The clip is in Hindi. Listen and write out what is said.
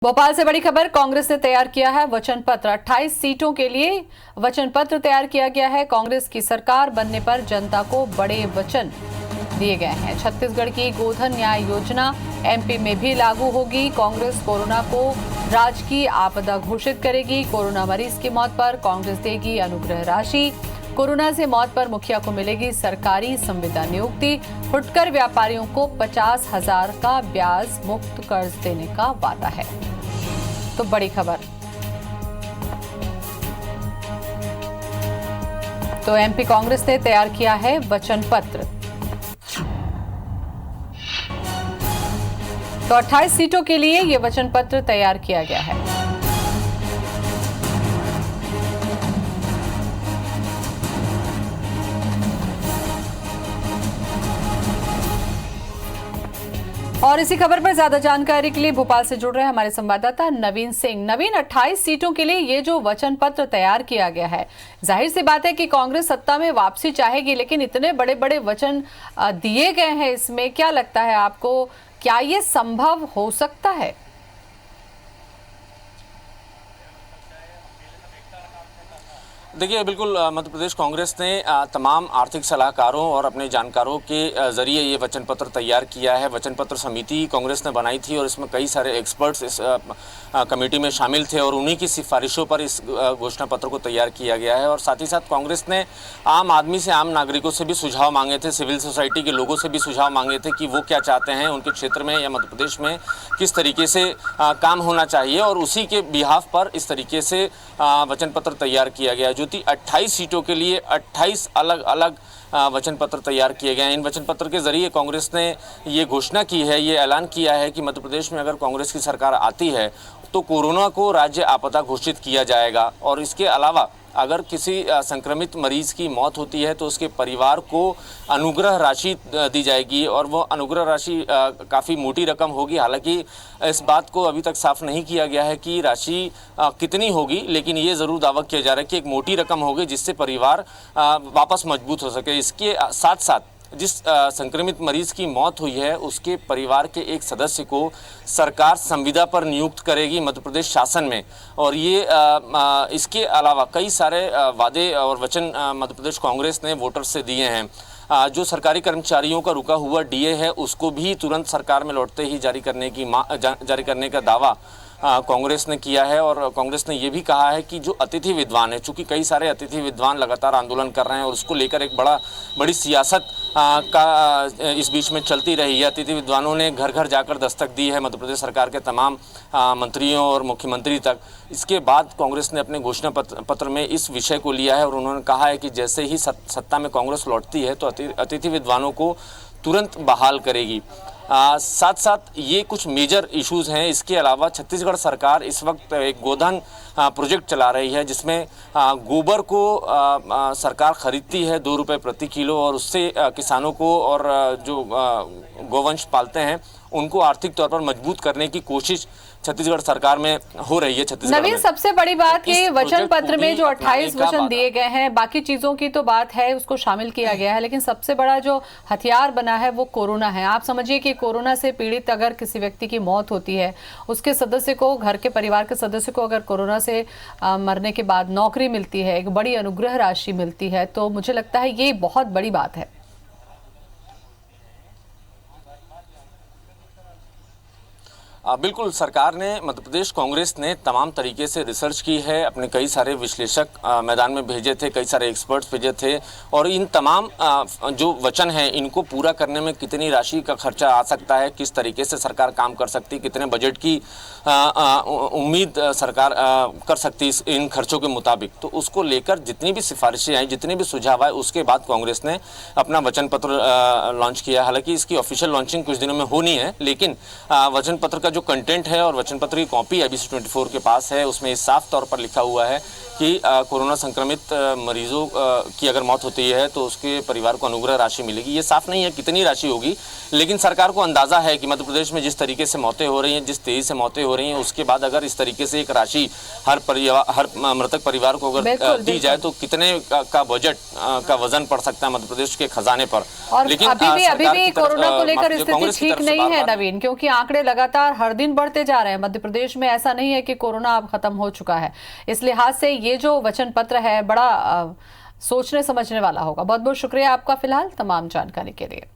भोपाल से बड़ी खबर। कांग्रेस ने तैयार किया है वचन पत्र। 28 सीटों के लिए वचन पत्र तैयार किया गया है। कांग्रेस की सरकार बनने पर जनता को बड़े वचन दिए गए हैं। छत्तीसगढ़ की गोधन न्याय योजना एमपी में भी लागू होगी। कांग्रेस कोरोना को राजकीय आपदा घोषित करेगी। कोरोना मरीज की मौत पर कांग्रेस देगी अनुग्रह राशि। कोरोना से मौत पर मुखिया को मिलेगी सरकारी संविदा नियुक्ति। फुटकर व्यापारियों को 50,000 का ब्याज मुक्त कर्ज देने का वादा है। तो बड़ी खबर। तो एमपी कांग्रेस ने तैयार किया है वचन पत्र। तो 28 सीटों के लिए यह वचन पत्र तैयार किया गया है। और इसी खबर पर ज्यादा जानकारी के लिए भोपाल से जुड़ रहे हैं हमारे संवाददाता नवीन सिंह। नवीन, 28 सीटों के लिए ये जो वचन पत्र तैयार किया गया है, जाहिर सी बात है कि कांग्रेस सत्ता में वापसी चाहेगी, लेकिन इतने बड़े बड़े वचन दिए गए हैं, इसमें क्या लगता है आपको, क्या ये संभव हो सकता है? देखिए, बिल्कुल मध्य प्रदेश कांग्रेस ने तमाम आर्थिक सलाहकारों और अपने जानकारों के जरिए ये वचन पत्र तैयार किया है। वचन पत्र समिति कांग्रेस ने बनाई थी और इसमें कई सारे एक्सपर्ट्स इस कमेटी में शामिल थे और उन्हीं की सिफारिशों पर इस घोषणा पत्र को तैयार किया गया है। और साथ ही साथ कांग्रेस ने आम आदमी से, आम नागरिकों से भी सुझाव मांगे थे, सिविल सोसाइटी के लोगों से भी सुझाव मांगे थे कि वो क्या चाहते हैं उनके क्षेत्र में या मध्य प्रदेश में किस तरीके से काम होना चाहिए, और उसी के बिहाफ पर इस तरीके से वचन पत्र तैयार किया गया। जो 28 सीटों के लिए 28 अलग अलग वचन पत्र तैयार किए गए हैं। इन वचन पत्र के जरिए कांग्रेस ने ये घोषणा की है, ये ऐलान किया है कि मध्य प्रदेश में अगर कांग्रेस की सरकार आती है तो कोरोना को राज्य आपदा घोषित किया जाएगा, और इसके अलावा अगर किसी संक्रमित मरीज की मौत होती है तो उसके परिवार को अनुग्रह राशि दी जाएगी, और वो अनुग्रह राशि काफ़ी मोटी रकम होगी। हालांकि इस बात को अभी तक साफ नहीं किया गया है कि राशि कितनी होगी, लेकिन ये ज़रूर दावा किया जा रहा है कि एक मोटी रकम होगी जिससे परिवार वापस मजबूत हो सके। इसके साथ साथ जिस संक्रमित मरीज की मौत हुई है उसके परिवार के एक सदस्य को सरकार संविदा पर नियुक्त करेगी मध्य प्रदेश शासन में। और ये इसके अलावा कई सारे वादे और वचन मध्य प्रदेश कांग्रेस ने वोटर्स से दिए हैं। जो सरकारी कर्मचारियों का रुका हुआ डीए है उसको भी तुरंत सरकार में लौटते ही जारी करने का दावा कांग्रेस ने किया है। और कांग्रेस ने ये भी कहा है कि जो अतिथि विद्वान है, चूंकि कई सारे अतिथि विद्वान लगातार आंदोलन कर रहे हैं और उसको लेकर एक बड़ी सियासत का इस बीच में चलती रही है। अतिथि विद्वानों ने घर घर जाकर दस्तक दी है मध्य प्रदेश सरकार के तमाम मंत्रियों और मुख्यमंत्री तक। इसके बाद कांग्रेस ने अपने घोषणा पत्र में इस विषय को लिया है और उन्होंने कहा है कि जैसे ही सत्ता में कांग्रेस लौटती है तो अतिथि विद्वानों को तुरंत बहाल करेगी। साथ साथ ये कुछ मेजर इश्यूज़ हैं। इसके अलावा छत्तीसगढ़ सरकार इस वक्त एक गोधन प्रोजेक्ट चला रही है जिसमें गोबर को सरकार खरीदती है 2 रुपये प्रति किलो, और उससे किसानों को और जो गोवंश पालते हैं उनको आर्थिक तौर पर मजबूत करने की कोशिश छत्तीसगढ़ सरकार में हो रही है। नवीन, सबसे बड़ी बात ये वचन पत्र में जो 28 वचन दिए गए हैं, बाकी चीजों की तो बात है, उसको शामिल किया गया है, लेकिन सबसे बड़ा जो हथियार बना है वो कोरोना है। आप समझिए कि कोरोना से पीड़ित अगर किसी व्यक्ति की मौत होती है, उसके सदस्य को, घर के परिवार के सदस्य को अगर कोरोना से मरने के बाद नौकरी मिलती है, एक बड़ी अनुग्रह राशि मिलती है, तो मुझे लगता है ये बहुत बड़ी बात है। बिल्कुल, सरकार ने, मध्य प्रदेश कांग्रेस ने तमाम तरीके से रिसर्च की है, अपने कई सारे विश्लेषक मैदान में भेजे थे, कई सारे एक्सपर्ट्स भेजे थे, और इन तमाम जो वचन हैं इनको पूरा करने में कितनी राशि का खर्चा आ सकता है, किस तरीके से सरकार काम कर सकती, कितने बजट की उम्मीद सरकार कर सकती इन खर्चों के मुताबिक, तो उसको लेकर जितनी भी सिफारिशें आई, जितने भी सुझाव आए, उसके बाद कांग्रेस ने अपना वचन पत्र लॉन्च किया। हालांकि इसकी ऑफिशियल लॉन्चिंग कुछ दिनों में होनी है, लेकिन वचन पत्र का जो कंटेंट है और वचन पत्र की कॉपी ABC24 के पास है, उसमें साफ तौर पर लिखा हुआ है कि कोरोना संक्रमित मरीजों की अगर मौत होती है तो उसके परिवार को अनुग्रह राशि मिलेगी। ये साफ नहीं है कितनी राशि होगी, लेकिन सरकार को अंदाजा है कि मध्य प्रदेश में जिस तरीके से मौतें हो रही हैं, जिस तेजी से मौतें हो रही हैं, उसके बाद अगर इस तरीके से एक राशि हर मृतक परिवार को अगर दी जाए तो कितने का बजट का वजन पड़ सकता है मध्य प्रदेश के खजाने पर। लेकिन अभी भी कोरोना को लेकर स्थिति ठीक नहीं है नवीन, क्योंकि आंकड़े लगातार हर दिन बढ़ते जा रहे हैं। मध्य प्रदेश में ऐसा नहीं है कि कोरोना अब खत्म हो चुका है। इस लिहाज से ये जो वचन पत्र है बड़ा सोचने समझने वाला होगा। बहुत बहुत शुक्रिया आपका फिलहाल तमाम जानकारी के लिए।